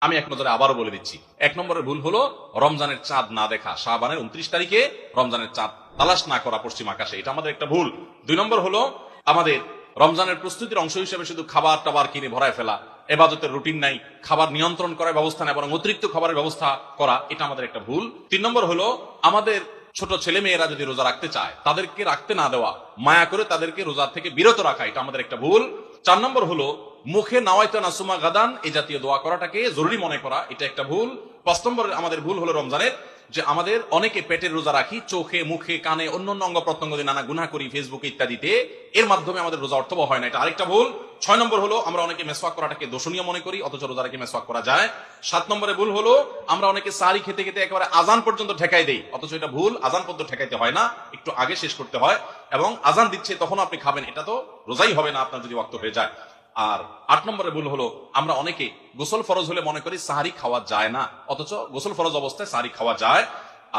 আমি এক নজরে আবারও বলে দিচ্ছি। এক নম্বরের ভুল হলো রমজানের চাঁদ না দেখা, শাবানের 29 তারিখে রমজানের চাঁদ তালাশ না করা পশ্চিম আকাশে, এটা আমাদের একটা ভুল। 2 নম্বর হলো আমাদের রমজানের প্রস্তুতির অংশ হিসেবে শুধু খাবার টাবার কিনে ভরায় ফেলা, এবাদতের রুটিন নাই, খাবার নিয়ন্ত্রণ করার ব্যবস্থা নেই, বরং অতিরিক্ত খাবারের ব্যবস্থা করা, এটা আমাদের একটা ভুল। 3 নম্বর হলো আমাদের ছোট ছেলে মেয়েরা যদি রোজা রাখতে চায় তাদেরকে রাখতে না দেওয়া, মায়া করে তাদেরকে রোজা থেকে বিরত রাখা, এটা আমাদের একটা ভুল। 4 নম্বর হলো মুখে নাওয়াইতা নাসুমা গাদান এই জাতীয় দোয়া করাটাকে জরুরি মনে করা, এটা একটা ভুল। 5 নম্বর আমাদের ভুল হলো রমজানের যে আমাদের অনেকে পেটের রোজা রাখি, চোখে মুখে কানে অন্যান্য অঙ্গ প্রত্যঙ্গ দিয়ে নানা গুনাহ করি ফেসবুকে ইত্যাদিতে, এর মাধ্যমে আমাদের রোজা অর্থবহ হয় না, এটা আরেকটা ভুল। 6 নম্বর হলো আমরা অনেকে মেসওয়াক করাটাকে দোষণীয় মনে করি, অথচ রোজা রেখে মেসওয়াক করা যায়। 7 নম্বরে ভুল হলো আমরা অনেকে সারি খেতে খেতে একেবারে আজান পর্যন্ত ঠেকাই দেই, অথচ এটা ভুল, আজান পর্যন্ত ঠেকাইতে হয় না, একটু আগে শেষ করতে হয়, এবং আজান দিচ্ছে তখন আপনি খাবেন, এটা তো রোজাই হবে না আপনার যদি ওয়াক্ত হয়ে যায়। আর 8 নম্বরে ভুল হলো আমরা অনেকে গোসল ফরজ হলে মনে করি সাহারি খাওয়া যায় না, অথচ গোসল ফরজ অবস্থায় সাহারি খাওয়া যায়।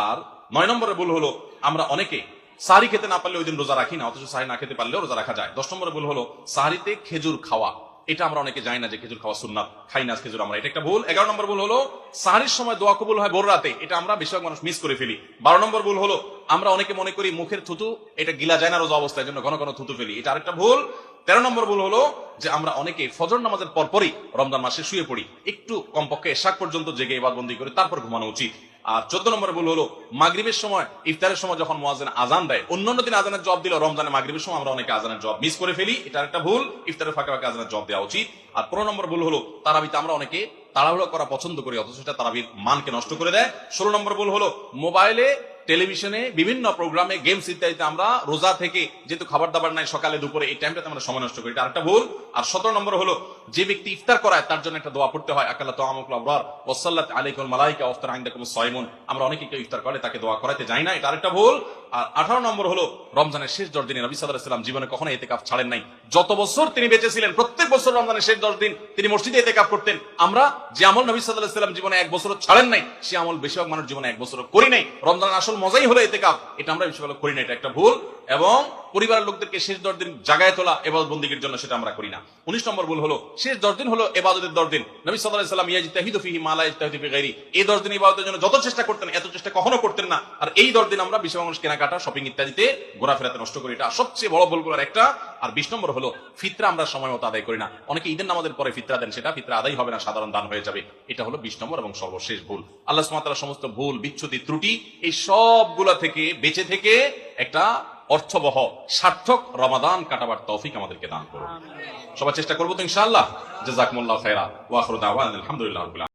আর 9 নম্বরে ভুল হলো আমরা অনেকে সাহারি খেতে না পারলে ওই দিন রোজা রাখি না, অথচ সাহারি না খেতে পারলেও রোজা রাখা যায়। 10 নম্বরে ভুল হলো সাহারিতে খেজুর খাওয়া, এটা আমরা অনেকে জানি না যে খেজুর খাওয়া সুন্নাত, খাই না খেজুর আমরা, এটা একটা ভুল। 11 নম্বর ভুল হলো সাহারির সময় দোয়া কবুল হয় ভোর রাতে, এটা আমরা বেশিরভাগ মানুষ মিস করে ফেলি। 12 নম্বর ভুল হলো আমরা অনেকে মনে করি মুখের থুতু এটা গিলা যায় না রোজা অবস্থায়, জন্য ঘন ঘন থুতু ফেলি, এটা আরেকটা ভুল। 13 নম্বর ভুল হলো যে আমরা অনেকে ফজর নামাজের পরপরই রমজান মাসে শুয়ে পড়ি, একটু কমপক্ষে এশাক পর্যন্ত জেগে ইবাদতবন্দি করে তারপর ঘুমানো উচিত। আর 14 নম্বরে ভুল হলো মাগরিবের সময় ইফতারের সময় যখন মুয়াজ্জিন আজান দেয়, অন্যান্য দিন আজানের জবাব দিল, রমজানে মাগরিবের সময় আমরা অনেকে আজানের জবাব মিস করে ফেলি, এটা একটা ভুল, ইফতারের ফাঁকে ফাঁকে আজানের জবাব দেওয়া উচিত। আর 15 নম্বর ভুল হলো তারাবিতে আমরা অনেকে তাড়াহুড়ো করা পছন্দ করি, অথচ সেটা তারাবির মানকে নষ্ট করে দেয়। 16 নম্বর ভুল হলো মোবাইলে টেলিভিশনে বিভিন্ন প্রোগ্রামে গেমস ইত্যাদিতে আমরা রোজা থেকে যেহেতু খাবার দাবার নাই সকালে দুপুরে এই টাইমটাতে আমরা সময় নষ্ট করি, এটা আরেকটা ভুল। আর 17 নম্বর হলো যে ব্যক্তি ইফতার করায় তার জন্য একটা দোয়া পড়তে হয়, আকালা তাআমুকুল আবরার ওয়াসাল্লাত আলাইকুল মালাইকা ওয়াফতার ইনদাকুমুস সাইমুন, আমরা অনেকে কেউ ইফতার করে তাকে দোয়া করাতে যাই না, এটা আরেকটা ভুল। আর 18 নম্বর হলো রমজানের শেষ 10 দিনে নবী সাল্লাল্লাহু আলাইহি ওয়াসাল্লাম জীবনে কখনো ইতিকাফ ছাড়েন নাই, যত বছর তিনি বেঁচে ছিলেন প্রত্যেক বছর রমজানের শেষ 10 দিন তিনি মসজিদে ইতিকাফ করতেন। আমরা যে আমল নবী সাল্লাল্লাহু আলাইহি ওয়াসাল্লাম জীবনে এক বছরও ছাড়েন নাই, সে আমল বেশিরভাগ মানুষ জীবনে এক বছরও করি নাই। রমজানের আসল মজাই হলো ইতিকাফ, এটা আমরা বেশিরভাগ করি না, এটা একটা ভুল। এবং পরিবারের লোকদেরকে শেষ 10 দিন জাগায় তোলা ইবাদত বন্দেগীর জন্য, সেটা আমরা করি না। 19 নম্বর ভুল হলো শেষ 10 দিন হলো ইবাদতের 10 দিন, নবী সাল্লাল্লাহু আলাইহি ওয়াসাল্লাম ইয়াজতাহিদু ফিহি মা লা ইয়াজতাহিদু ফি গায়রি, এই 10 দিন ইবাদতের জন্য যত চেষ্টা করতেন এত চেষ্টা কখনো করতেন না, আর এই 10 দিন আমরা বেশিরভাগ মানুষ কেনাকাটা শপিং ইত্যাদিতে ঘোরাফেরাতে নষ্ট করি, এটা সবচেয়ে বড় ভুলগুলোর একটা। আর 20 নম্বর হলো ফিতরা আমরা সময় মতো আদায় করি না, অনেকে ঈদের নামাজের পরে ফিতরা দেন, সেটা ফিতরা আদায় হবে না, সাধারণ দান হয়ে যাবে, এটা হলো 20 নম্বর এবং সর্বশেষ ভুল। আল্লাহ সুবহানাহু ওয়া তাআলা সমস্ত ভুল বিচ্যুতি ত্রুটি এই সবগুলা থেকে বেঁচে থেকে একটা অর্থবহ সার্থক রমাদান কাটাবার তৌফিক আমাদেরকে দান করুন। সবাই চেষ্টা করবো তো ইনশাআল্লাহ। জাযাকুমুল্লাহু খাইরা ওয়া আখিরু দাওয়ানা আলহামদুলিল্লাহি রাব্বিল আলামিন।